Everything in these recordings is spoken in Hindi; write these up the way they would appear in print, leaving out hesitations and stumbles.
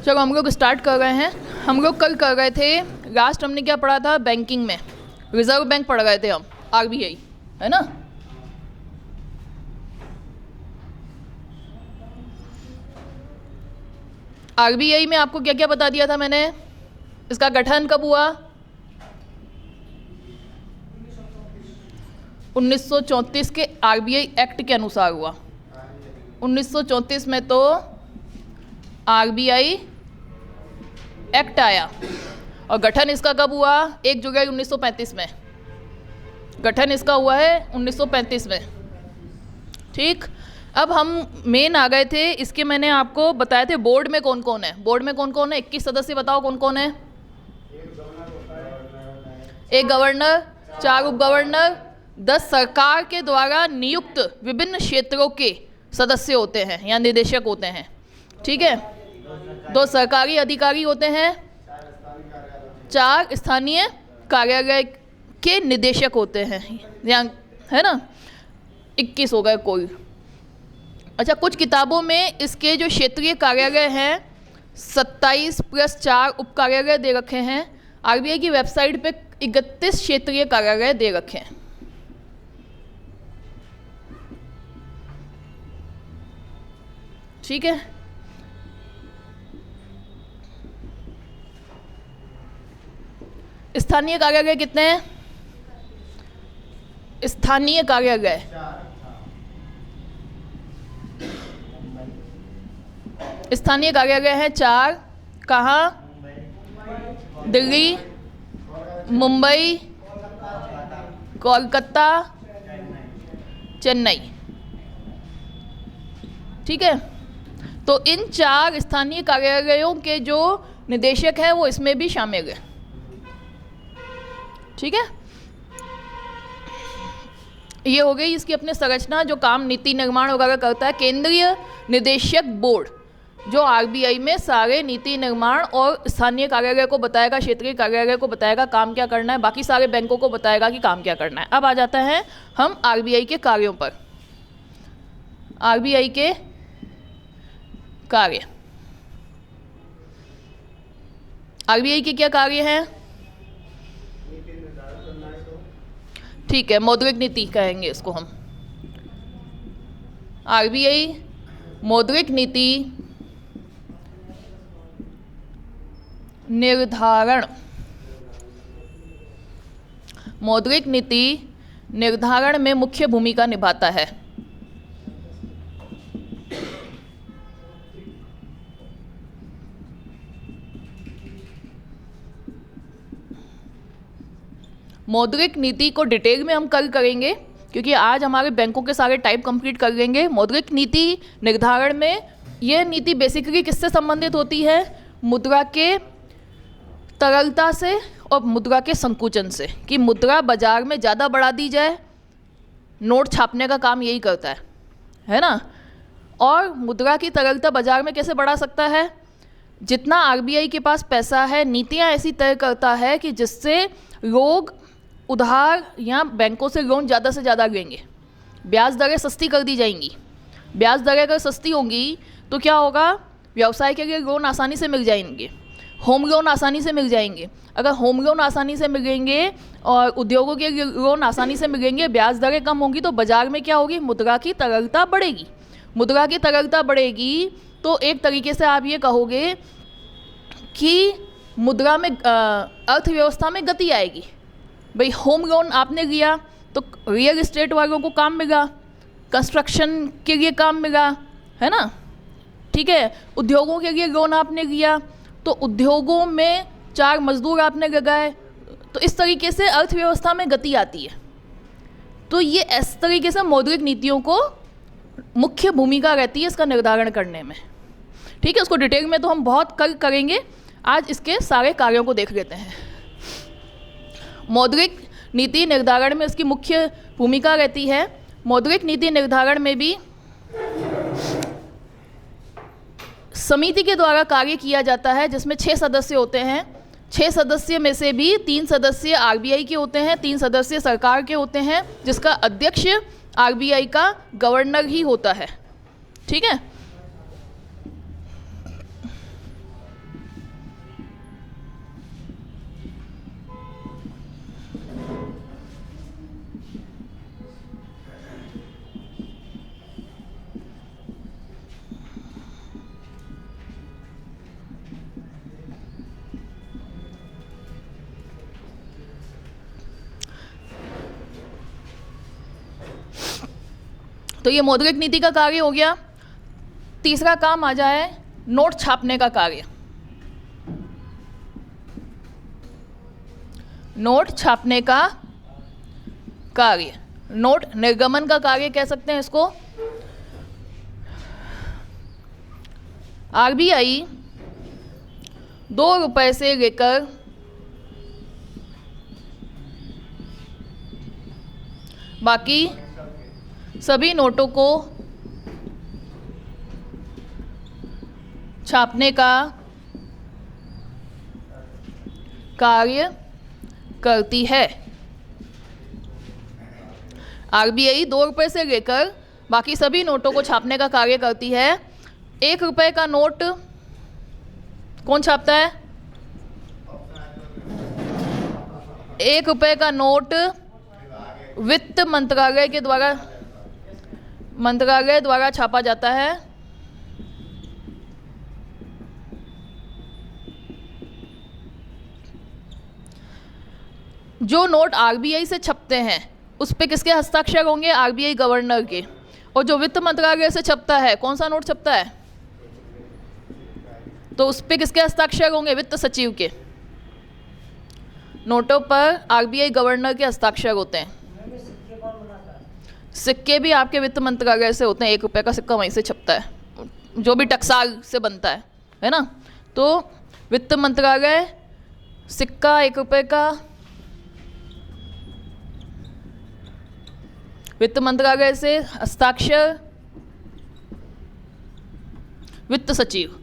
चलो हम लोग स्टार्ट कर रहे हैं। हम लोग कल कर रहे थे, लास्ट हमने क्या पढ़ा था, बैंकिंग में रिजर्व बैंक पढ़ रहे थे हम, आरबीआई, है ना। आरबीआई में आपको क्या क्या बता दिया था मैंने, इसका गठन कब हुआ, 1934 के आरबीआई एक्ट के अनुसार हुआ। 1934 में तो आरबीआई एक्ट आया और गठन इसका कब हुआ, 1 जुलाई 1935 में। गठन इसका हुआ है 1935 में। ठीक, अब हम मेन आ गए थे, इसके मैंने आपको बताए थे बोर्ड में कौन कौन है। बोर्ड में कौन कौन है, 21 सदस्य बताओ कौन कौन है। एक गवर्नर, 4 उप गवर्नर, 10 सरकार के द्वारा नियुक्त विभिन्न क्षेत्रों के सदस्य होते हैं या निदेशक होते हैं। ठीक है, 2 सरकारी अधिकारी होते हैं, 4 स्थानीय कार्यालय के निदेशक होते हैं, या है ना, 21 हो गए कोई। अच्छा, कुछ किताबों में इसके जो क्षेत्रीय कार्यालय हैं 27 + 4 उप कार्यालय दे रखे हैं। आरबीआई की वेबसाइट पे 31 क्षेत्रीय कार्यालय दे रखे हैं। ठीक है, स्थानीय कार्यालय कितने हैं, स्थानीय कार्यालय स्थानीय कार्यालय हैं 4। कहाँ, दिल्ली, मुंबई, कोलकाता, चेन्नई। ठीक है, तो इन 4 स्थानीय कार्यालयों के जो निदेशक हैं वो इसमें भी शामिल है। ठीक है, ये हो गई इसकी अपनी संरचना, जो काम नीति निर्माण वगैरह करता है। केंद्रीय निदेशक बोर्ड जो आरबीआई में सारे नीति निर्माण और स्थानीय कार्यालय को बताएगा, क्षेत्रीय कार्यालय को बताएगा काम क्या करना है, बाकी सारे बैंकों को बताएगा कि काम क्या करना है। अब आ जाता है हम आरबीआई के कार्यों पर। आरबीआई के कार्य, आरबीआई के क्या कार्य हैं, ठीक है, मौद्रिक नीति कहेंगे इसको हम। आरबीआई मौद्रिक नीति निर्धारण, मौद्रिक नीति निर्धारण में मुख्य भूमिका निभाता है। मौद्रिक नीति को डिटेल में हम कल करेंगे, क्योंकि आज हमारे बैंकों के सारे टाइप कंप्लीट कर लेंगे। मौद्रिक नीति निर्धारण में यह नीति बेसिकली किससे संबंधित होती है, मुद्रा के तरलता से और मुद्रा के संकुचन से, कि मुद्रा बाजार में ज़्यादा बढ़ा दी जाए। नोट छापने का काम यही करता है ना। और मुद्रा की तरलता बाजार में कैसे बढ़ा सकता है, जितना आरबीआई के पास पैसा है, नीतियाँ ऐसी तय करता है कि जिससे लोग उधार या बैंकों से लोन ज़्यादा से ज़्यादा लेंगे, ब्याज दरें सस्ती कर दी जाएंगी। ब्याज दरें अगर सस्ती होंगी तो क्या होगा, व्यवसाय के लिए लोन आसानी से मिल जाएंगे, होम लोन आसानी से मिल जाएंगे। अगर होम लोन आसानी से मिलेंगे और उद्योगों के लोन आसानी से मिलेंगे, ब्याज दरें कम होंगी, तो बाजार में क्या होगी, मुद्रा की तरलता बढ़ेगी। मुद्रा की तरलता बढ़ेगी तो एक तरीके से आप ये कहोगे कि मुद्रा में अर्थव्यवस्था में गति आएगी। भाई होम लोन आपने लिया तो रियल एस्टेट वालों को काम मिला, कंस्ट्रक्शन के लिए काम मिला, है ना। ठीक है, उद्योगों के लिए लोन आपने लिया तो उद्योगों में 4 मजदूर आपने लगाए, तो इस तरीके से अर्थव्यवस्था में गति आती है। तो ये इस तरीके से मौद्रिक नीतियों को मुख्य भूमिका रहती है इसका निर्धारण करने में। ठीक है, उसको डिटेल में तो हम बहुत कल करेंगे, आज इसके सारे कार्यों को देख लेते हैं। मौद्रिक नीति निर्धारण में इसकी मुख्य भूमिका रहती है। मौद्रिक नीति निर्धारण में भी समिति के द्वारा कार्य किया जाता है, जिसमें 6 सदस्य होते हैं। 6 सदस्य में से भी 3 सदस्य आरबीआई के होते हैं, 3 सदस्य सरकार के होते हैं, जिसका अध्यक्ष आरबीआई का गवर्नर ही होता है। ठीक है, तो ये मौद्रिक नीति का कार्य हो गया। तीसरा काम आ जाए नोट छापने का कार्य। नोट छापने का कार्य, नोट निर्गमन का कार्य कह सकते हैं इसको। आरबीआई 2 रुपए से लेकर बाकी सभी नोटों को छापने का कार्य करती है। आरबीआई 2 रुपए से लेकर बाकी सभी नोटों को छापने का कार्य करती है। 1 रुपए का नोट कौन छापता है? 1 रुपए का नोट वित्त मंत्रालय द्वारा छापा जाता है। जो नोट आरबीआई से छपते हैं उस पे किसके हस्ताक्षर होंगे? आरबीआई गवर्नर के। और जो वित्त मंत्रालय से छपता है, कौन सा नोट छपता है, तो उस पे किसके हस्ताक्षर होंगे? वित्त सचिव के। नोटों पर आरबीआई गवर्नर के हस्ताक्षर होते हैं। सिक्के भी आपके वित्त मंत्रालय से होते हैं। 1 रुपए का सिक्का वहीं से छपता है, जो भी टकसाल से बनता है ना। तो वित्त मंत्रालय सिक्का 1 रुपए का, वित्त मंत्रालय से हस्ताक्षर वित्त सचिव।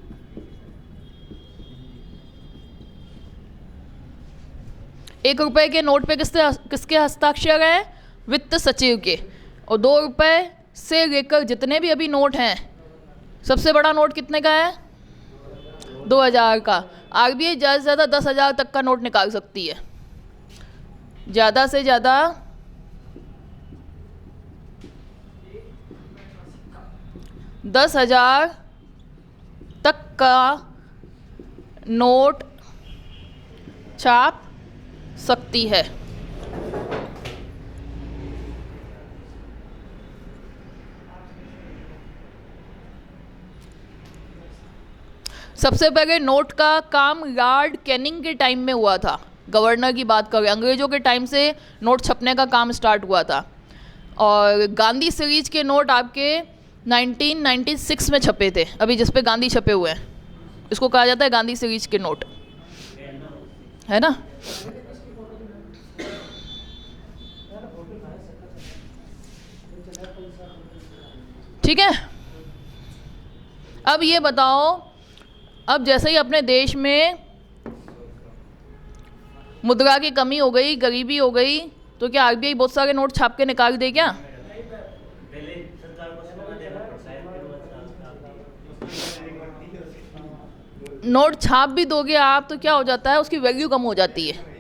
एक रुपए के नोट पे किसके हस्ताक्षर है? वित्त सचिव के। और 2 रुपए से लेकर जितने भी अभी नोट हैं, सबसे बड़ा नोट कितने का है? 2000 का। आरबीआई ज़्यादा से ज़्यादा 10,000 तक का नोट निकाल सकती है। ज़्यादा से ज़्यादा 10,000 तक का नोट छाप सकती है। सबसे पहले नोट का काम लॉर्ड कैनिंग के टाइम में हुआ था। गवर्नर की बात करें, अंग्रेजों के टाइम से नोट छपने का काम स्टार्ट हुआ था। और गांधी सीरीज के नोट आपके 1996 में छपे थे, अभी जिस पे गांधी छपे हुए हैं, इसको कहा जाता है गांधी सीरीज के नोट, है ना। ठीक है, अब ये बताओ, अब जैसे ही अपने देश में मुद्रा की कमी हो गई, गरीबी हो गई, तो क्या आरबीआई बहुत सारे नोट छाप के निकाल दे क्या? नोट छाप भी दोगे आप तो क्या हो जाता है, उसकी वैल्यू कम हो जाती है।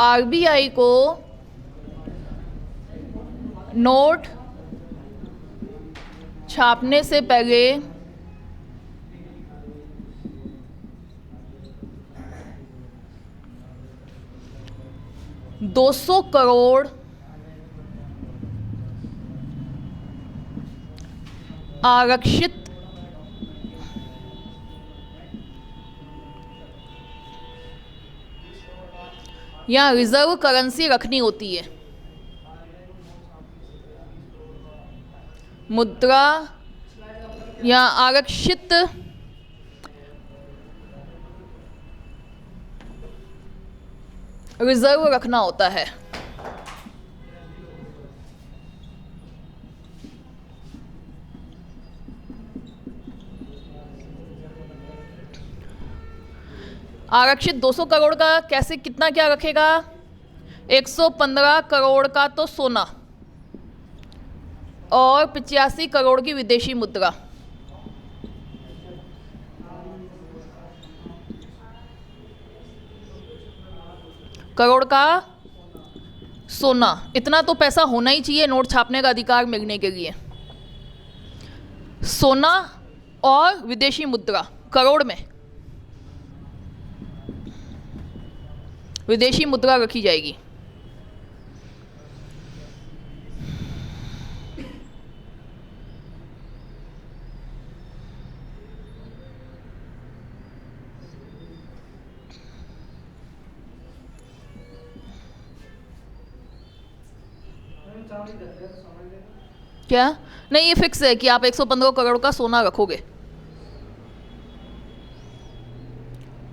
आरबीआई को नोट छापने से पहले 200 करोड़ आरक्षित या रिजर्व करेंसी रखनी होती है। मुद्रा या आरक्षित रिजर्व रखना होता है। आरक्षित 200 करोड़ का कैसे, कितना क्या रखेगा? 115 करोड़ का तो सोना और 85 करोड़ की विदेशी मुद्रा। करोड़ का सोना, इतना तो पैसा होना ही चाहिए नोट छापने का अधिकार मिलने के लिए। सोना और विदेशी मुद्रा करोड़ में विदेशी मुद्रा रखी जाएगी। क्या? नहीं, ये फिक्स है कि आप 115 करोड़ का सोना रखोगे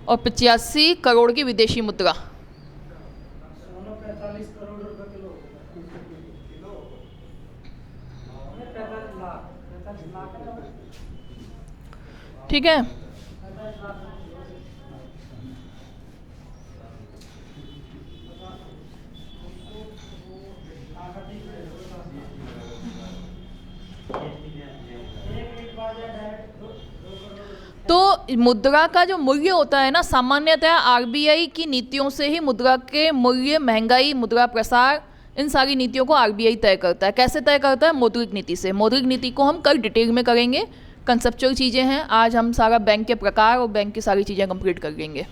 और 85 करोड़ की विदेशी मुद्रा। ठीक है। तो मुद्रा का जो मूल्य होता है ना, सामान्यतः आरबीआई की नीतियों से ही मुद्रा के मूल्य, महंगाई, मुद्रा प्रसार, इन सारी नीतियों को आरबीआई तय करता है। कैसे तय करता है? मौद्रिक नीति से। मौद्रिक नीति को हम कल डिटेल में करेंगे, कंसेप्चुअल चीज़ें हैं। आज हम सारा बैंक के प्रकार और बैंक की सारी चीज़ें कंप्लीट कर लेंगे।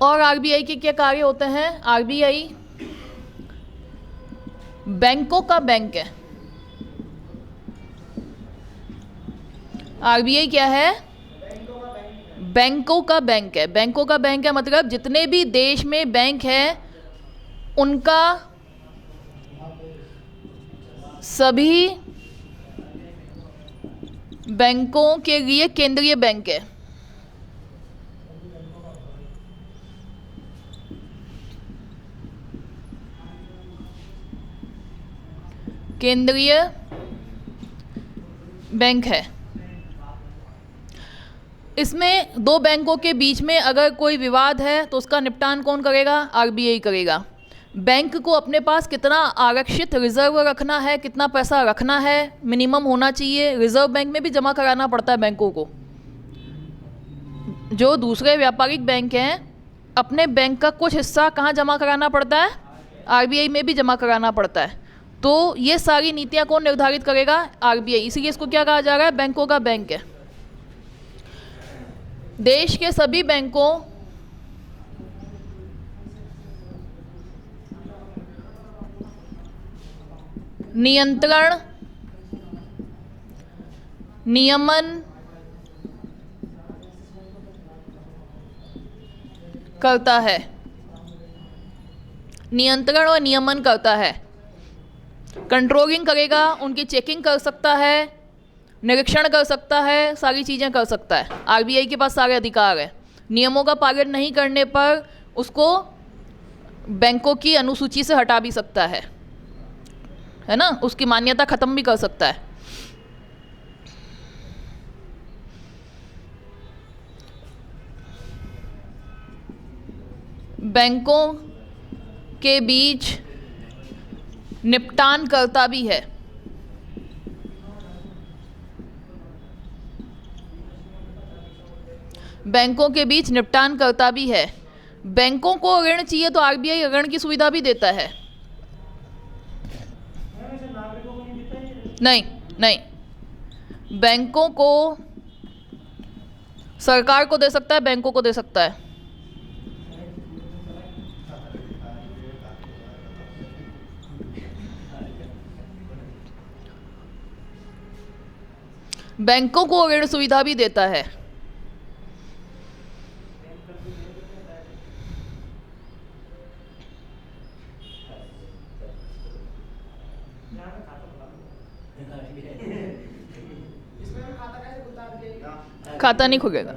और आरबीआई के क्या कार्य होते हैं? आरबीआई बैंकों का बैंक है। आरबीआई क्या है? बैंकों का बैंक है। बैंकों का बैंक है मतलब जितने भी देश में बैंक हैं उनका सभी बैंकों के लिए केंद्रीय बैंक है। केंद्रीय बैंक है। इसमें दो बैंकों के बीच में अगर कोई विवाद है तो उसका निपटान कौन करेगा? आरबीआई करेगा। बैंक को अपने पास कितना आरक्षित रिजर्व रखना है, कितना पैसा रखना है, मिनिमम होना चाहिए, रिजर्व बैंक में भी जमा कराना पड़ता है बैंकों को। जो दूसरे व्यापारिक बैंक हैं, अपने बैंक का कुछ हिस्सा कहाँ जमा कराना पड़ता है? आरबीआई में भी जमा कराना पड़ता है। तो ये सारी नीतियाँ कौन निर्धारित करेगा? आरबीआई। इसीलिए इसको क्या कहा जा रहा है? बैंकों का बैंक है। देश के सभी बैंकों नियंत्रण, नियमन करता है। नियंत्रण और नियमन करता है। कंट्रोलिंग करेगा, उनकी चेकिंग कर सकता है, निरीक्षण कर सकता है, सारी चीज़ें कर सकता है। आरबीआई के पास सारे अधिकार है। नियमों का पालन नहीं करने पर उसको बैंकों की अनुसूची से हटा भी सकता है ना, उसकी मान्यता खत्म भी कर सकता है। बैंकों के बीच निपटान करता भी है। बैंकों के बीच निपटान करता भी है। बैंकों को ऋण चाहिए तो आरबीआई ऋण की सुविधा भी देता है। नहीं नहीं, बैंकों को सरकार को दे सकता है, बैंकों को दे सकता है। बैंकों को ऋण सुविधा भी देता है। खाता नहीं खुलेगा।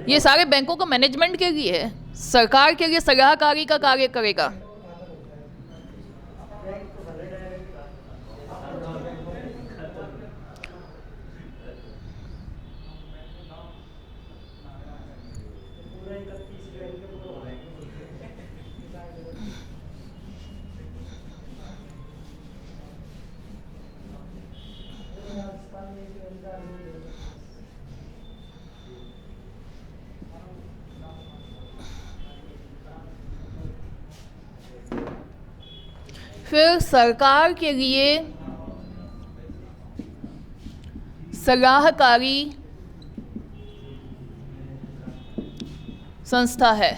ये सारे बैंकों का मैनेजमेंट के लिए है, सरकार के लिए सलाहकारी का कार्य करेगा। फिर सरकार के लिए सलाहकारी संस्था है।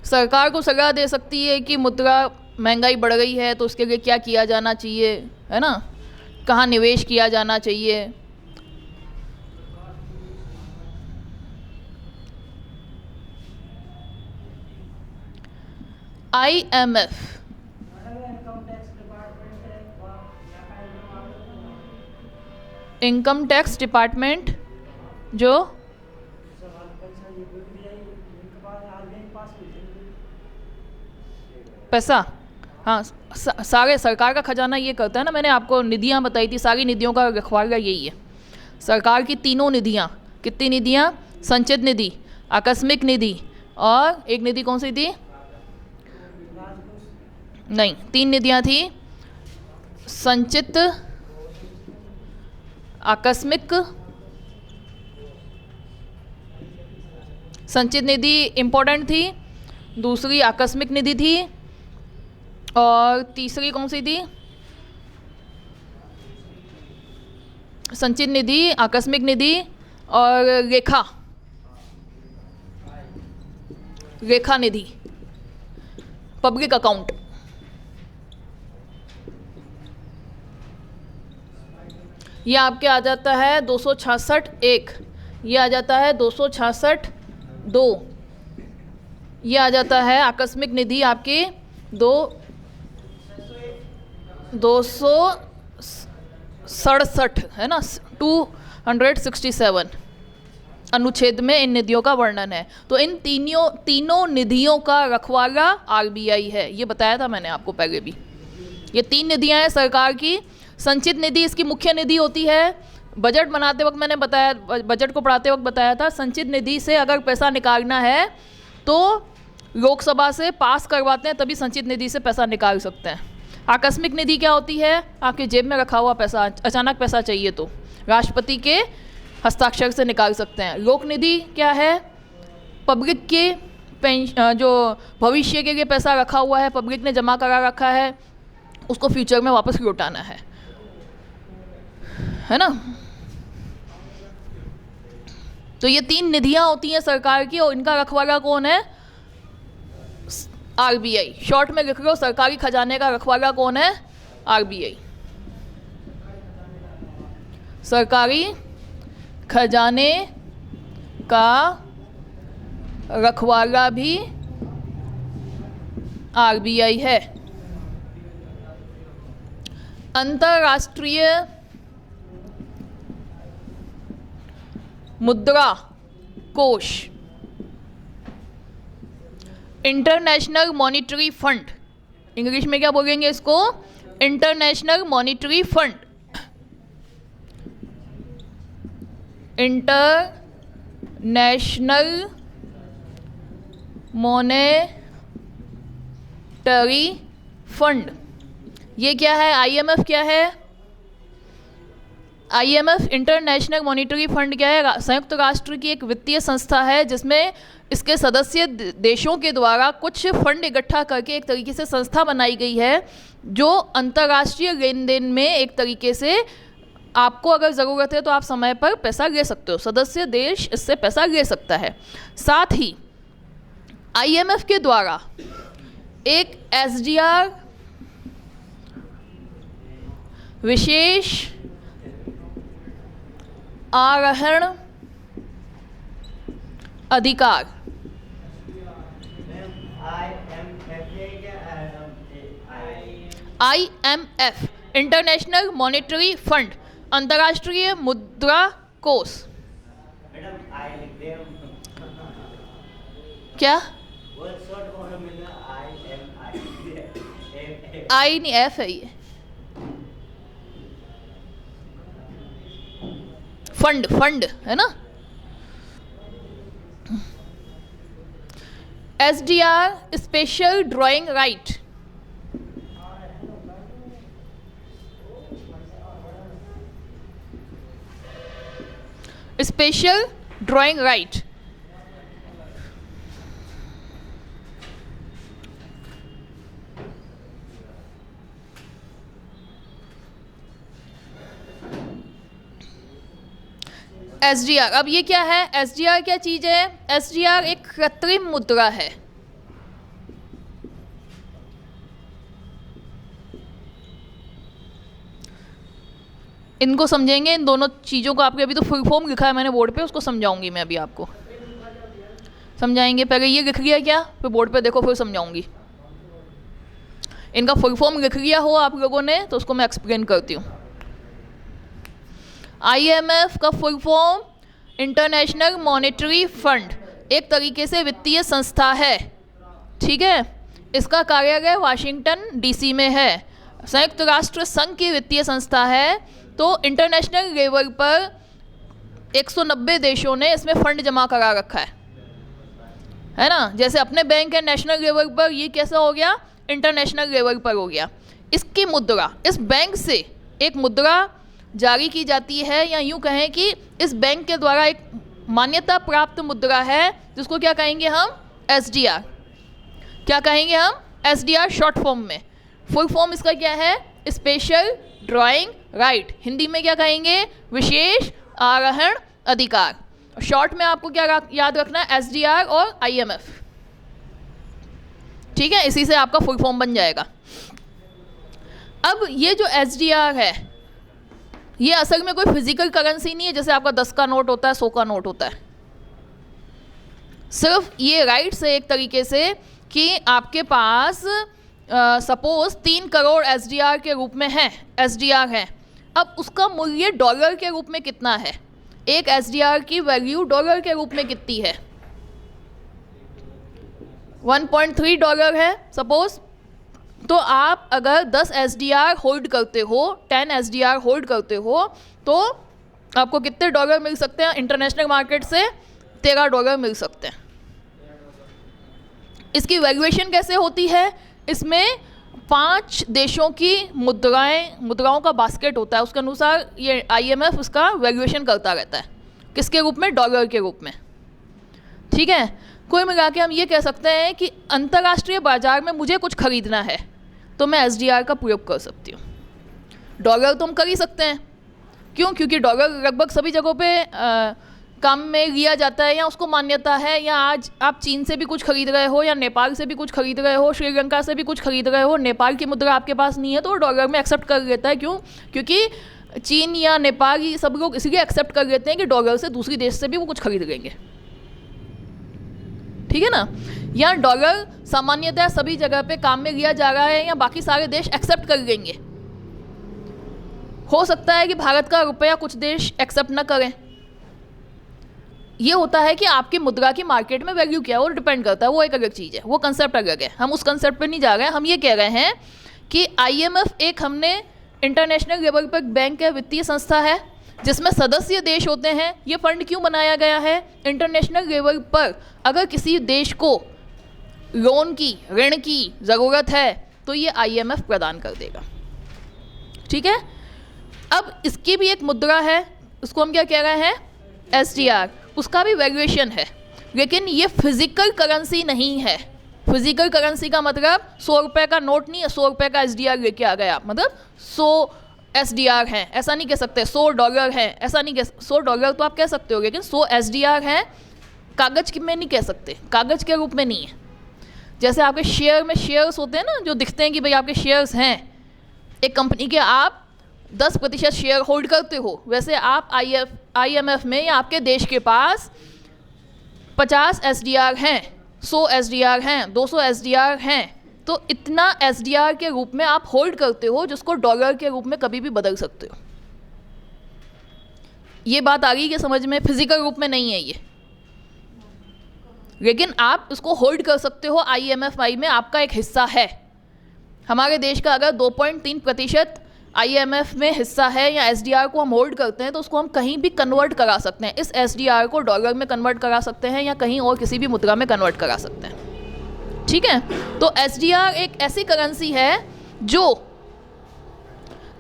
सरकार को सलाह दे सकती है कि मुद्रा महंगाई बढ़ गई है तो उसके लिए क्या किया जाना चाहिए, है ना, कहाँ निवेश किया जाना चाहिए। IMF इनकम टैक्स डिपार्टमेंट जो पैसा, हाँ, सारे सरकार का खजाना ये करता है ना। मैंने आपको निधियाँ बताई थी, सारी निधियों का रखवाला यही है। सरकार की तीनों निधियाँ, कितनी निधियाँ? संचित निधि, आकस्मिक निधि और एक निधि कौन सी थी? नहीं, 3 निधियाँ थी, संचित, आकस्मिक, संचित निधि इम्पोर्टेंट थी, दूसरी आकस्मिक निधि थी और तीसरी कौन सी थी? संचित निधि, आकस्मिक निधि और रेखा निधि, पब्लिक अकाउंट। ये आपके आ जाता है 266(1), ये आ जाता है 266(2), ये आ जाता है आकस्मिक निधि आपकी 267, है ना, 267 अनुच्छेद में इन निधियों का वर्णन है। तो इन तीनों निधियों का रखवाला RBI है, ये बताया था मैंने आपको पहले भी। ये 3 निधियां हैं सरकार की। संचित निधि इसकी मुख्य निधि होती है। बजट बनाते वक्त मैंने बताया, बजट को पढ़ाते वक्त बताया था, संचित निधि से अगर पैसा निकालना है तो लोकसभा से पास करवाते हैं, तभी संचित निधि से पैसा निकाल सकते हैं। आकस्मिक निधि क्या होती है? आपके जेब में रखा हुआ पैसा, अचानक पैसा चाहिए तो राष्ट्रपति के हस्ताक्षर से निकाल सकते हैं। लोक निधि क्या है? पब्लिक के जो भविष्य के लिए पैसा रखा हुआ है, पब्लिक ने जमा करा रखा है, उसको फ्यूचर में वापस लौटाना है ना। तो ये 3 निधियां होती हैं सरकार की और इनका रखवाला कौन है? RBI। शॉर्ट में लिख लो, सरकारी खजाने का रखवाला कौन है? RBI। सरकारी खजाने का रखवाला भी RBI है। अंतर्राष्ट्रीय मुद्रा कोष, इंटरनेशनल मॉनिटरी फंड, इंग्लिश में क्या बोलेंगे इसको? International monetary fund. International monetary fund, ये क्या है? IMF क्या है? IMF इंटरनेशनल मॉनिटरी फंड क्या है? संयुक्त राष्ट्र की एक वित्तीय संस्था है जिसमें इसके सदस्य देशों के द्वारा कुछ फंड इकट्ठा करके एक तरीके से संस्था बनाई गई है जो अंतर्राष्ट्रीय लेन देन में एक तरीके से आपको अगर ज़रूरत है तो आप समय पर पैसा ले सकते हो, सदस्य देश इससे पैसा ले सकता है। साथ ही IMF के द्वारा एक SDR विशेष आहरण अधिकार, IMF इंटरनेशनल मॉनेटरी फंड, अंतर्राष्ट्रीय मुद्रा कोष। क्या? आई नहीं, F है ये। फंड है ना। SDR special drawing right, special drawing right. SDR, अब ये क्या है? SDR क्या चीज़ है? SDR एक कृत्रिम मुद्रा है। इनको समझेंगे, इन दोनों चीज़ों को। आपके अभी तो फुल फॉर्म लिखा है मैंने बोर्ड पे, उसको समझाऊंगी मैं अभी आपको। समझाएंगे, पहले ये लिख लिया क्या, फिर बोर्ड पे देखो, फिर समझाऊंगी। इनका फुल फॉर्म लिख लिया हो आप लोगों ने तो उसको मैं एक्सप्लेन करती हूँ। IMF का full form international monetary fund, एक तरीके से वित्तीय संस्था है, ठीक है। इसका कार्यालय वाशिंगटन DC में है। संयुक्त राष्ट्र संघ की वित्तीय संस्था है। तो इंटरनेशनल लेवल पर 190 देशों ने इसमें फंड जमा करा रखा है ना। जैसे अपने बैंक है नेशनल लेवल पर, ये कैसा हो गया? इंटरनेशनल लेवल पर हो गया। इसकी मुद्रा, इस बैंक से एक मुद्रा जारी की जाती है, या यूँ कहें कि इस बैंक के द्वारा एक मान्यता प्राप्त मुद्रा है, जिसको क्या कहेंगे हम? SDR। क्या कहेंगे हम? SDR शॉर्ट फॉर्म में। फुल फॉर्म इसका क्या है? Special drawing right. हिंदी में क्या कहेंगे? विशेष आरोहण अधिकार। शॉर्ट में आपको क्या याद रखना है? SDR और IMF, ठीक है। इसी से आपका फुल फॉर्म बन जाएगा। अब ये जो SDR है, ये असल में कोई फिजिकल करेंसी नहीं है, जैसे आपका 10 का नोट होता है, 100 का नोट होता है। सिर्फ ये राइट्स है एक तरीके से कि आपके पास सपोज 3 करोड़ SDR के रूप में है, SDR है। अब उसका मूल्य डॉलर के रूप में कितना है? एक SDR की वैल्यू डॉलर के रूप में कितनी है? 1.3 डॉलर है सपोज। तो आप अगर 10 SDR होल्ड करते हो, 10 SDR होल्ड करते हो, तो आपको कितने डॉलर मिल सकते हैं? इंटरनेशनल मार्केट से 13 डॉलर मिल सकते हैं। इसकी वैल्यूएशन कैसे होती है? इसमें 5 देशों की मुद्राओं का बास्केट होता है, उसके अनुसार ये IMF उसका वैल्यूएशन करता रहता है। किसके रूप में? डॉलर के रूप में, ठीक है। कोई मिला के हम ये कह सकते हैं कि अंतर्राष्ट्रीय बाजार में मुझे कुछ खरीदना है तो मैं SDR का प्रयोग कर सकती हूँ। डॉलर तो हम कर ही सकते हैं, क्यों? क्योंकि डॉलर लगभग सभी जगहों पे काम में लिया जाता है, या उसको मान्यता है। या आज आप चीन से भी कुछ खरीद रहे हो, या नेपाल से भी कुछ खरीद रहे हो, श्रीलंका से भी कुछ खरीद रहे हो, नेपाल की मुद्रा आपके पास नहीं है तो वो डॉलर में एक्सेप्ट कर लेता है। क्यों? क्योंकि चीन या नेपाल ये सब लोग इसलिए एक्सेप्ट कर लेते हैं कि डॉलर से दूसरी देश से भी वो कुछ खरीद लेंगे, ठीक है ना। या डॉलर सामान्यतः सभी जगह पे काम में लिया जा रहा है, या बाकी सारे देश एक्सेप्ट कर लेंगे। हो सकता है कि भारत का रुपया कुछ देश एक्सेप्ट न करें। ये होता है कि आपकी मुद्रा की मार्केट में वैल्यू क्या है, वो डिपेंड करता है, वो एक अलग चीज़ है, वो कंसेप्ट अलग है। हम उस कंसेप्ट पे नहीं जा रहे हैं। हम ये कह रहे हैं कि IMF एक हमने इंटरनेशनल लेवल पर बैंक है, वित्तीय संस्था है, जिसमें सदस्य देश होते हैं। ये फंड क्यों बनाया गया है? इंटरनेशनल लेवल पर अगर किसी देश को लोन की, ऋण की ज़रूरत है तो ये IMF प्रदान कर देगा, ठीक है। अब इसकी भी एक मुद्रा है, उसको हम क्या कह रहे हैं? SDR। उसका भी वैल्यूएशन है, लेकिन ये फिजिकल करेंसी नहीं है। फिजिकल करेंसी का मतलब 100 रुपये का नोट नहीं है, 100 रुपये का SDR लेके आ गया, मतलब 100 SDR हैं, ऐसा नहीं कह सकते। 100 डॉलर हैं, ऐसा नहीं कह। 100 डॉलर तो आप कह सकते हो, लेकिन 100 SDR हैं कागज़ में नहीं कह सकते, कागज़ के रूप में नहीं है। जैसे आपके शेयर में शेयर्स होते हैं ना, जो दिखते हैं कि भाई आपके शेयर्स हैं एक कंपनी के, आप 10% शेयर होल्ड करते हो, वैसे आप IMF में या आपके देश के पास 50 SDR हैं, 100 SDR हैं, 200 SDR हैं, तो इतना SDR के रूप में आप होल्ड करते हो, जिसको डॉलर के रूप में कभी भी बदल सकते हो। ये बात आ गई कि समझ में? फिजिकल रूप में नहीं है ये, लेकिन आप इसको होल्ड कर सकते हो। IMFI में आपका एक हिस्सा है। हमारे देश का अगर 2.3% IMF में हिस्सा है, या SDR को हम होल्ड करते हैं, तो उसको हम कहीं भी कन्वर्ट करा सकते हैं। इस SDR को डॉलर में कन्वर्ट करा सकते हैं, या कहीं और किसी भी मुद्रा में कन्वर्ट करा सकते हैं, ठीक है। तो SDR एक ऐसी करेंसी है जो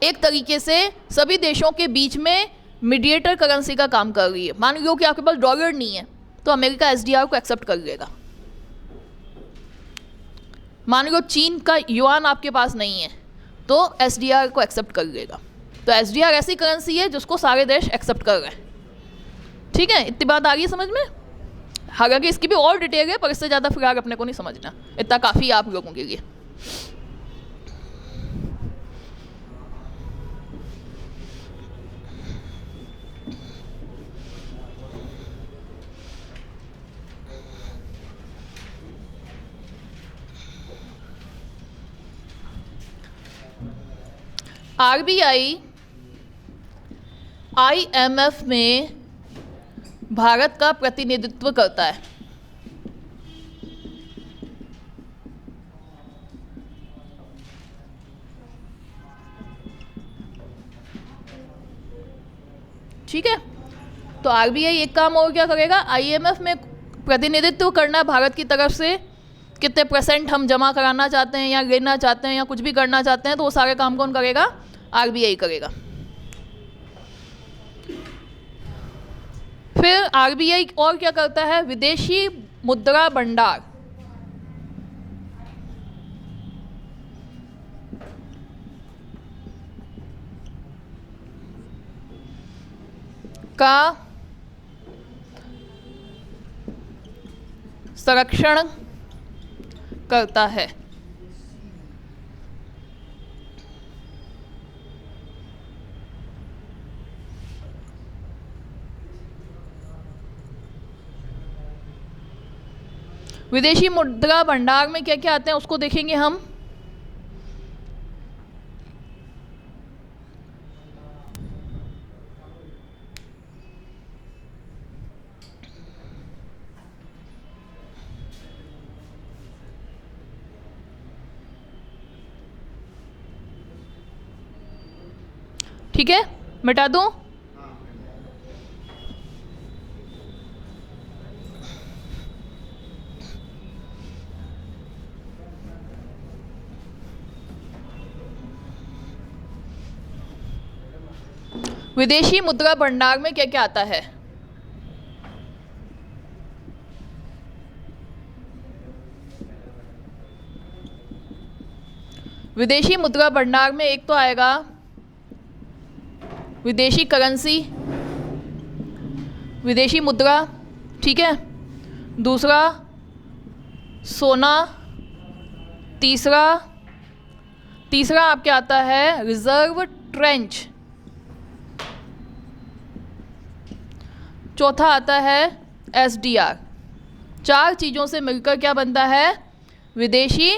एक तरीके से सभी देशों के बीच में मीडिएटर करेंसी का काम कर रही है। मान लो कि आपके पास डॉलर नहीं है तो अमेरिका एसडीआर को एक्सेप्ट कर लेगा। मान लो चीन का युआन आपके पास नहीं है तो एसडीआर को एक्सेप्ट कर लेगा। तो एसडीआर ऐसी करेंसी है जिसको सारे देश एक्सेप्ट कर रहे हैं। ठीक है, इतनी बात आ रही है समझ में। हालांकि इसकी भी और डिटेल है पर इससे ज़्यादा फिलहाल अपने को नहीं समझना, इतना काफ़ी है आप लोगों के लिए। आरबीआई आईएमएफ में भारत का प्रतिनिधित्व करता है। ठीक है, तो आरबीआई एक काम और क्या करेगा, आईएमएफ में प्रतिनिधित्व करना भारत की तरफ से, कितने % हम जमा कराना चाहते हैं या लेना चाहते हैं या कुछ भी करना चाहते हैं, तो वो सारे काम कौन करेगा, आरबीआई करेगा। फिर आरबीआई और क्या करता है, विदेशी मुद्रा भंडार का संरक्षण करता है। विदेशी मुद्रा भंडार में क्या क्या आते हैं उसको देखेंगे हम। ठीक है, मिटा दूं। विदेशी मुद्रा भंडार में क्या क्या आता है। विदेशी मुद्रा भंडार में एक तो आएगा विदेशी करेंसी, विदेशी मुद्रा, ठीक है, दूसरा सोना, तीसरा आपके आता है रिजर्व ट्रेंच, चौथा आता है एसडीआर। 4 चीज़ों से मिलकर क्या बनता है, विदेशी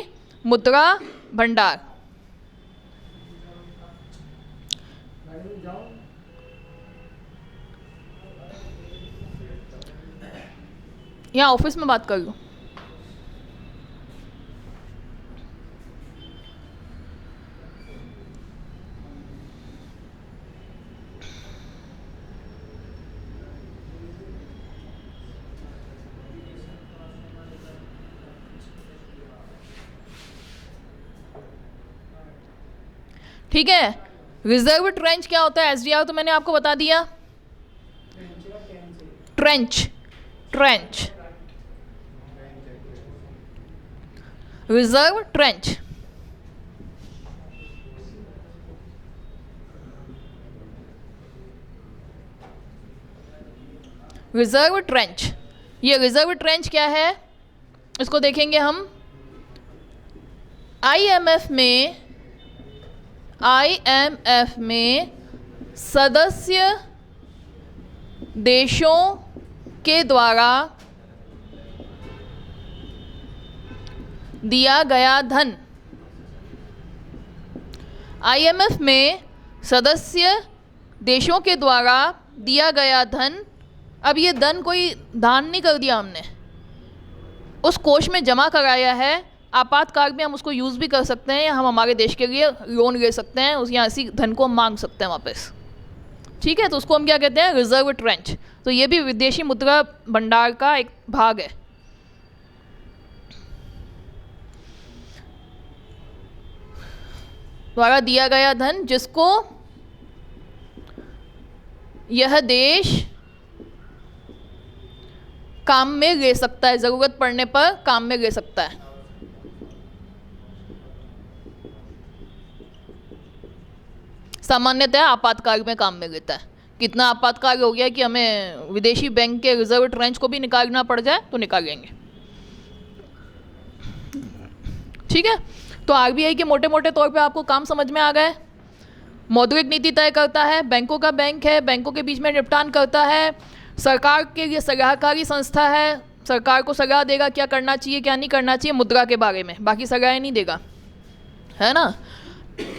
मुद्रा भंडार। यहाँ ऑफिस में बात कर लो। ठीक है, रिजर्व ट्रेंच क्या होता है, एसडीआर तो मैंने आपको बता दिया। Trench reserve trench, reserve trench. ये रिजर्व ट्रेंच क्या है, इसको देखेंगे हम। आईएमएफ में सदस्य देशों के द्वारा दिया गया धन। आईएमएफ में सदस्य देशों के द्वारा दिया गया धन। अब ये धन कोई दान नहीं कर दिया हमने, उस कोष में जमा कराया है। आपातकाल में हम उसको यूज़ भी कर सकते हैं या हम हमारे देश के लिए लोन ले सकते हैं, उस यहाँ इसी धन को हम मांग सकते हैं वापस। ठीक है, तो उसको हम क्या कहते हैं, रिजर्व ट्रेंच। तो ये भी विदेशी मुद्रा भंडार का एक भाग है। द्वारा दिया गया धन जिसको यह देश काम में ले सकता है, ज़रूरत पड़ने पर काम में ले सकता है। सामान्यतः आपातकाल में काम में लेता है। कितना आपातकाल हो गया कि हमें विदेशी बैंक के रिजर्व ट्रेंच को भी निकालना पड़ जाए तो निकालेंगे। ठीक है, तो आरबीआई के मोटे मोटे तौर पे आपको काम समझ में आ गए। मौद्रिक नीति तय करता है, बैंकों का बैंक है, बैंकों के बीच में निपटान करता है, सरकार के लिए सलाहकारी संस्था है, सरकार को सलाह देगा क्या करना चाहिए क्या नहीं करना चाहिए मुद्रा के बारे में, बाकी सलाहें नहीं देगा, है ना।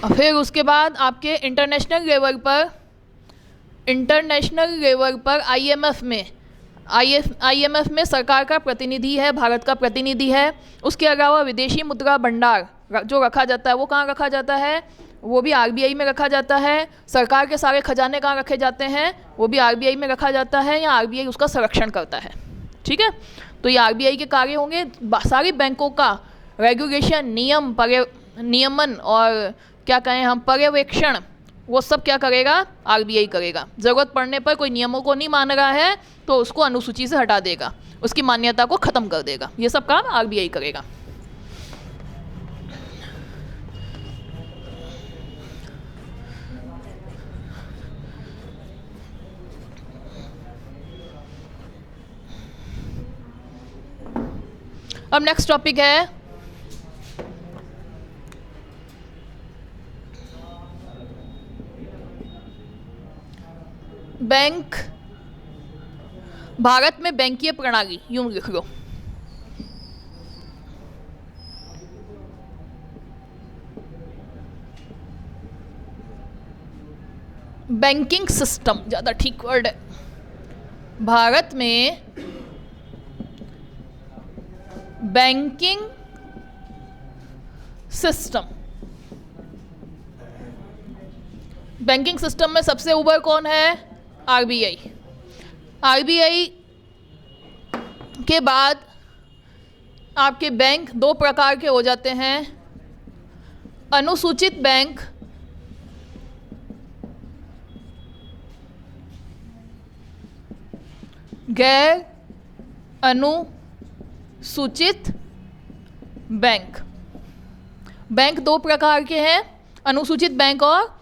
फिर उसके बाद आपके इंटरनेशनल लेवल पर आईएमएफ में सरकार का प्रतिनिधि है, भारत का प्रतिनिधि है। उसके अलावा विदेशी मुद्रा भंडार जो रखा जाता है वो कहाँ रखा जाता है, वो भी आरबीआई में रखा जाता है। सरकार के सारे खजाने कहाँ रखे जाते हैं, वो भी आरबीआई में रखा जाता है, या आरबीआई उसका संरक्षण करता है। ठीक है, तो ये आरबीआई के कार्य होंगे। सारी बैंकों का रेगुलेशन, नियमन और क्या कहें हम पर्यवेक्षण, वो सब क्या करेगा, आरबीआई करेगा। ज़रूरत पड़ने पर कोई नियमों को नहीं मान रहा है तो उसको अनुसूची से हटा देगा, उसकी मान्यता को ख़त्म कर देगा। ये सब काम आरबीआई करेगा। अब नेक्स्ट टॉपिक है बैंक। भारत में बैंकीय प्रणाली, यूं लिख लो, बैंकिंग सिस्टम ज़्यादा ठीक वर्ड है। भारत में बैंकिंग सिस्टम, बैंकिंग सिस्टम में सबसे ऊपर कौन है, आरबीआई। आरबीआई के बाद आपके बैंक दो प्रकार के हो जाते हैं, अनुसूचित बैंक गैर अनुसूचित बैंक। बैंक दो प्रकार के हैं, अनुसूचित बैंक और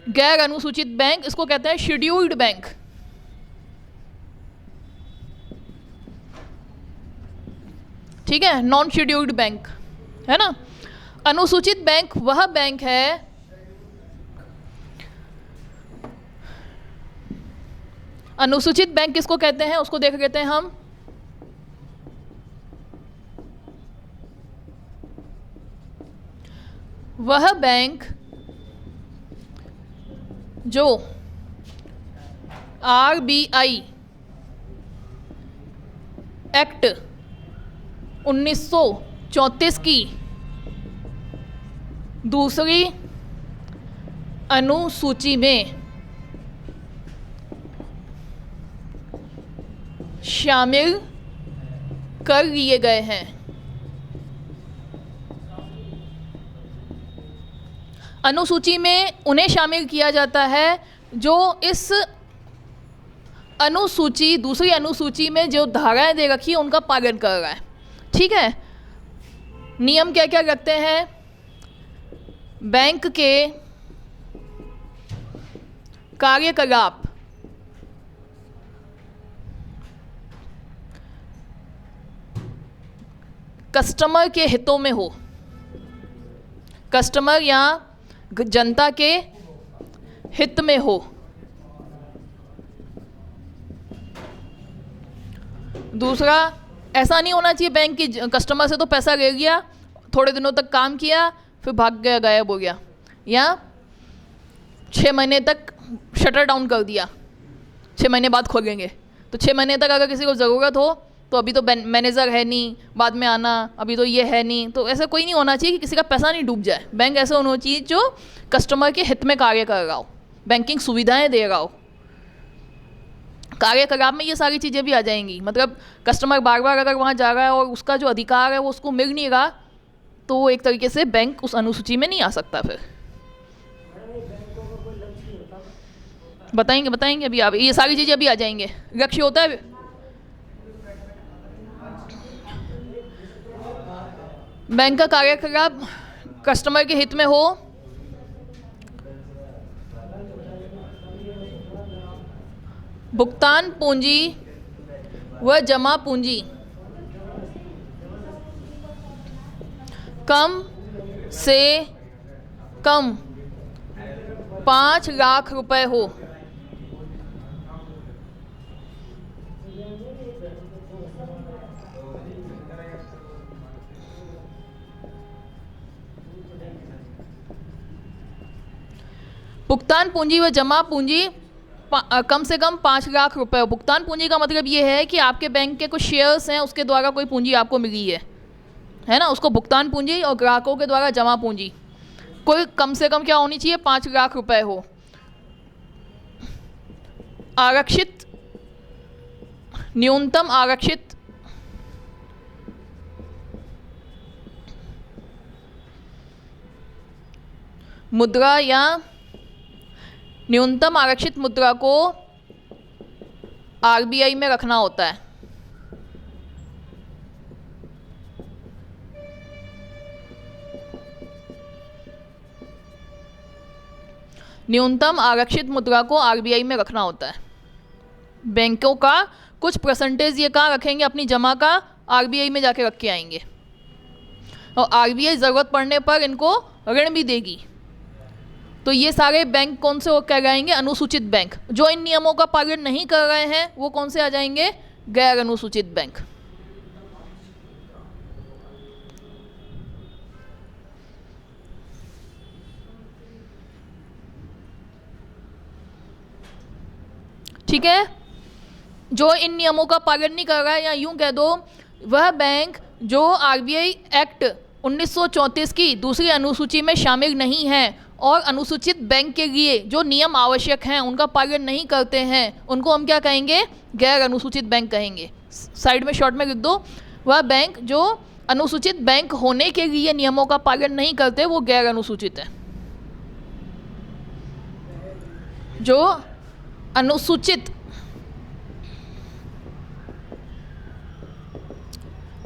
गैर अनुसूचित बैंक। इसको कहते हैं शेड्यूल्ड बैंक। ठीक है, नॉन शेड्यूल्ड बैंक, है ना। अनुसूचित बैंक वह बैंक है अनुसूचित बैंक किसको कहते हैं, उसको देख लेते हैं हम। वह बैंक जो आरबीआई एक्ट 1934 की दूसरी अनुसूची में शामिल कर लिए गए हैं। अनुसूची में उन्हें शामिल किया जाता है जो इस अनुसूची, दूसरी अनुसूची में जो धाराएं दे रखी है उनका पालन कर रहा है। ठीक है, नियम क्या क्या रखते हैं, बैंक के कार्यकलाप कस्टमर के हितों में हो, कस्टमर या जनता के हित में हो। दूसरा, ऐसा नहीं होना चाहिए बैंक की कस्टमर से तो पैसा ले लिया, थोड़े दिनों तक काम किया, फिर भाग गया, गायब हो गया, या 6 महीने तक शटर डाउन कर दिया, 6 महीने बाद खोलेंगे। तो 6 महीने तक अगर किसी को ज़रूरत हो तो अभी तो मैनेजर है नहीं, बाद में आना, अभी तो ये है नहीं, तो ऐसा कोई नहीं होना चाहिए कि किसी का पैसा नहीं डूब जाए। बैंक ऐसा होना चाहिए जो कस्टमर के हित में कार्य कर रहा हो, बैंकिंग सुविधाएं दे रहा हो। कार्यकलाप में ये सारी चीज़ें भी आ जाएंगी। मतलब कस्टमर बार बार अगर वहाँ जा रहा है और उसका जो अधिकार है वो उसको मिल नहीं रहा, तो वो एक तरीके से बैंक उस अनुसूची में नहीं आ सकता। फिर बताएंगे बताएंगे, अभी आप ये सारी चीज़ें अभी आ जाएंगे। लक्ष्य होता है बैंक का कार्यकलाप कस्टमर के हित में हो, भुगतान पूंजी व जमा पूंजी कम से कम 5 लाख रुपए हो। भुगतान पूंजी व जमा पूंजी कम से कम 5 लाख रुपए हो। भुगतान पूंजी का मतलब ये है कि आपके बैंक के कुछ शेयर्स हैं, उसके द्वारा कोई पूंजी आपको मिली है ना, उसको भुगतान पूंजी, और ग्राहकों के द्वारा जमा पूंजी कोई कम से कम क्या होनी चाहिए, 5 लाख रुपए हो। आरक्षित, न्यूनतम आरक्षित मुद्रा या न्यूनतम आरक्षित मुद्रा को आरबीआई में रखना होता है। न्यूनतम आरक्षित मुद्रा को आरबीआई में रखना होता है। बैंकों का कुछ परसेंटेज ये कहाँ रखेंगे, अपनी जमा का आरबीआई में जाके रख के आएंगे, और आरबीआई ज़रूरत पड़ने पर इनको ऋण भी देगी। तो ये सारे बैंक कौन से कहलाएंगे, अनुसूचित बैंक। जो इन नियमों का पालन नहीं कर रहे हैं वो कौन से आ जाएंगे, गैर अनुसूचित बैंक। ठीक है, जो इन नियमों का पालन नहीं कर रहा है, या यूं कह दो वह बैंक जो आरबीआई एक्ट 1934 की दूसरी अनुसूची में शामिल नहीं है और अनुसूचित बैंक के लिए जो नियम आवश्यक हैं उनका पालन नहीं करते हैं, उनको हम क्या कहेंगे, गैर अनुसूचित बैंक कहेंगे। साइड में शॉर्ट में लिख दो, वह बैंक जो अनुसूचित बैंक होने के लिए नियमों का पालन नहीं करते वो गैर अनुसूचित है। जो अनुसूचित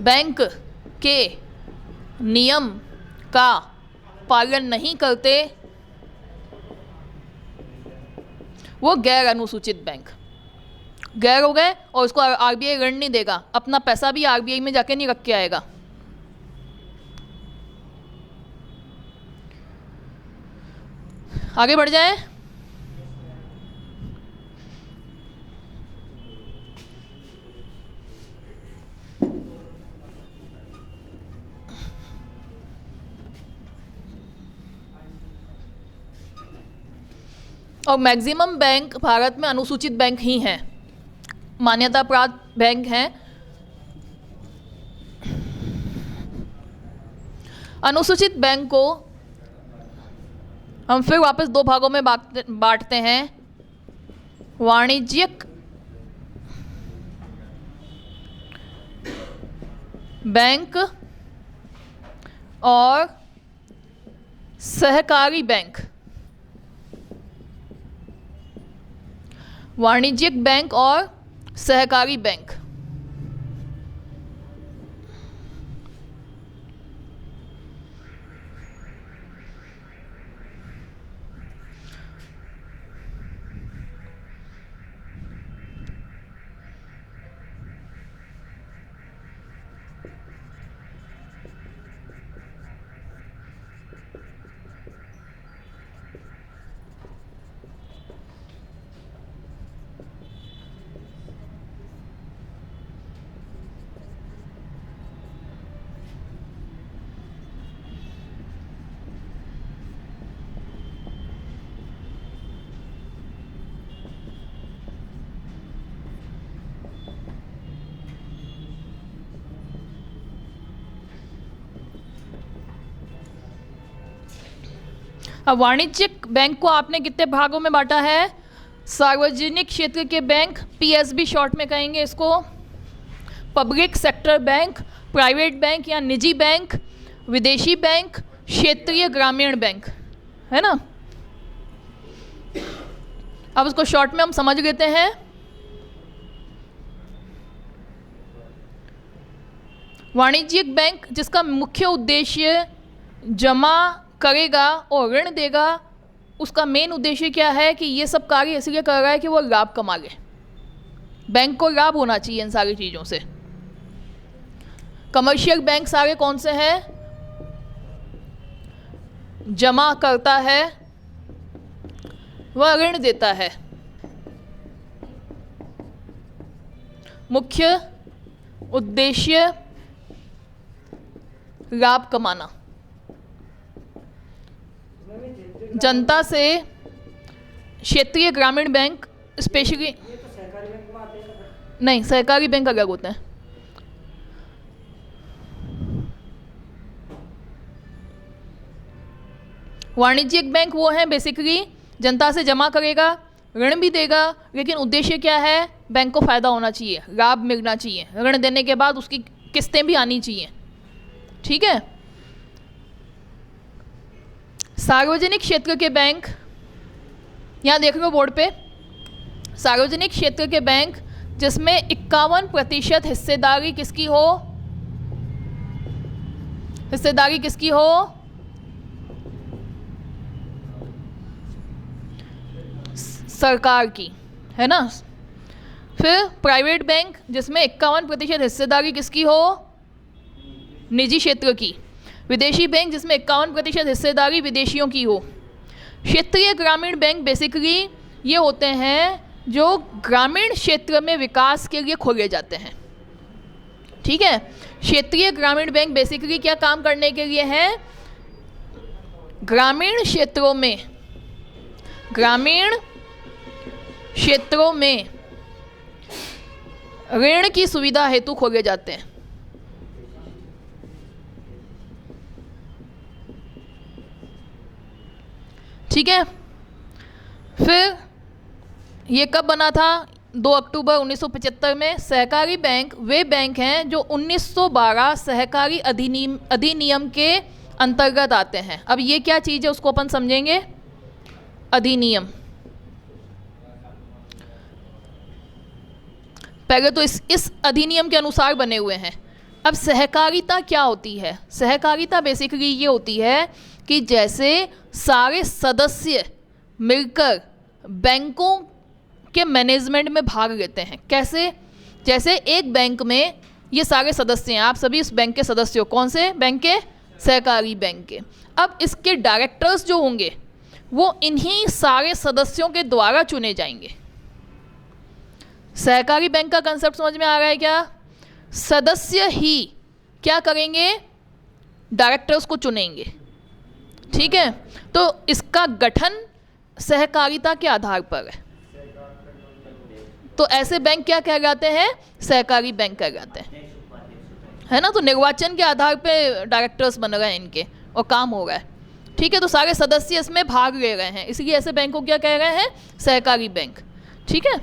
बैंक के नियम का पालन नहीं करते वो गैर अनुसूचित बैंक। गैर हो गए और उसको आरबीआई ऋण नहीं देगा, अपना पैसा भी आरबीआई में जाके नहीं रख के आएगा। आगे बढ़ जाए। और मैक्सिमम बैंक भारत में अनुसूचित बैंक ही हैं, मान्यता प्राप्त बैंक हैं। अनुसूचित बैंक को हम फिर वापस 2 भागों में बांटते हैं, वाणिज्यिक बैंक और सहकारी बैंक। वाणिज्यिक बैंक और सहकारी बैंक। अब वाणिज्यिक बैंक को आपने कितने भागों में बांटा है, सार्वजनिक क्षेत्र के बैंक, पीएसबी शॉर्ट में कहेंगे इसको, public sector bank, private bank या निजी बैंक, विदेशी बैंक, क्षेत्रीय ग्रामीण बैंक, है ना। अब इसको शॉर्ट में हम समझ लेते हैं। वाणिज्यिक बैंक जिसका मुख्य उद्देश्य जमा करेगा और ऋण देगा, उसका मेन उद्देश्य क्या है कि ये सब कार्य इसलिए कर रहा है कि वो लाभ कमा ले। बैंक को लाभ होना चाहिए इन सारी चीज़ों से। कमर्शियल बैंक सारे कौन से हैं? जमा करता है, वह ऋण देता है। मुख्य उद्देश्य लाभ कमाना। जनता से क्षेत्रीय ग्रामीण बैंक स्पेशली नहीं, सहकारी बैंक अलग होते हैं। वाणिज्यिक बैंक वो है बेसिकली जनता से जमा करेगा, ऋण भी देगा, लेकिन उद्देश्य क्या है? बैंक को फ़ायदा होना चाहिए, लाभ मिलना चाहिए, ऋण देने के बाद उसकी किस्तें भी आनी चाहिए। ठीक है। सार्वजनिक क्षेत्र के बैंक, यहाँ देख लो बोर्ड पे, सार्वजनिक क्षेत्र के बैंक जिसमें 51% हिस्सेदारी किसकी हो? हिस्सेदारी किसकी हो? सरकार की, है ना। फिर प्राइवेट बैंक जिसमें 51% हिस्सेदारी किसकी हो? निजी क्षेत्र की। विदेशी बैंक जिसमें 51% हिस्सेदारी विदेशियों की हो। क्षेत्रीय ग्रामीण बैंक बेसिकली ये होते हैं जो ग्रामीण क्षेत्र में विकास के लिए खोले जाते हैं। ठीक है। क्षेत्रीय ग्रामीण बैंक बेसिकली क्या काम करने के लिए है? ग्रामीण क्षेत्रों में ऋण की सुविधा हेतु खोले जाते हैं। ठीक है। फिर ये कब बना था? 2 अक्टूबर 1975 में। सहकारी बैंक वे बैंक हैं जो 1912 सहकारी अधिनियम के अंतर्गत आते हैं। अब ये क्या चीज़ है उसको अपन समझेंगे। अधिनियम, पहले तो इस अधिनियम के अनुसार बने हुए हैं। अब सहकारिता क्या होती है? सहकारिता बेसिकली ये होती है कि जैसे सारे सदस्य मिलकर बैंकों के मैनेजमेंट में भाग लेते हैं। कैसे? जैसे एक बैंक में ये सारे सदस्य हैं, आप सभी इस बैंक के सदस्य हो। कौन से बैंक के? सहकारी बैंक के। अब इसके डायरेक्टर्स जो होंगे वो इन्हीं सारे सदस्यों के द्वारा चुने जाएंगे। सहकारी बैंक का कंसेप्ट समझ में आ रहा है क्या? सदस्य ही क्या करेंगे? डायरेक्टर्स को चुनेंगे। ठीक है। तो इसका गठन सहकारिता के आधार पर है। तो ऐसे बैंक क्या कहलाते हैं? सहकारी बैंक कहलाते हैं, है ना। तो निर्वाचन के आधार पे डायरेक्टर्स बन रहे हैं इनके और काम हो रहा है। ठीक है। तो सारे सदस्य इसमें भाग ले रहे हैं, इसलिए ऐसे बैंक को क्या कह रहे हैं? सहकारी बैंक। ठीक है।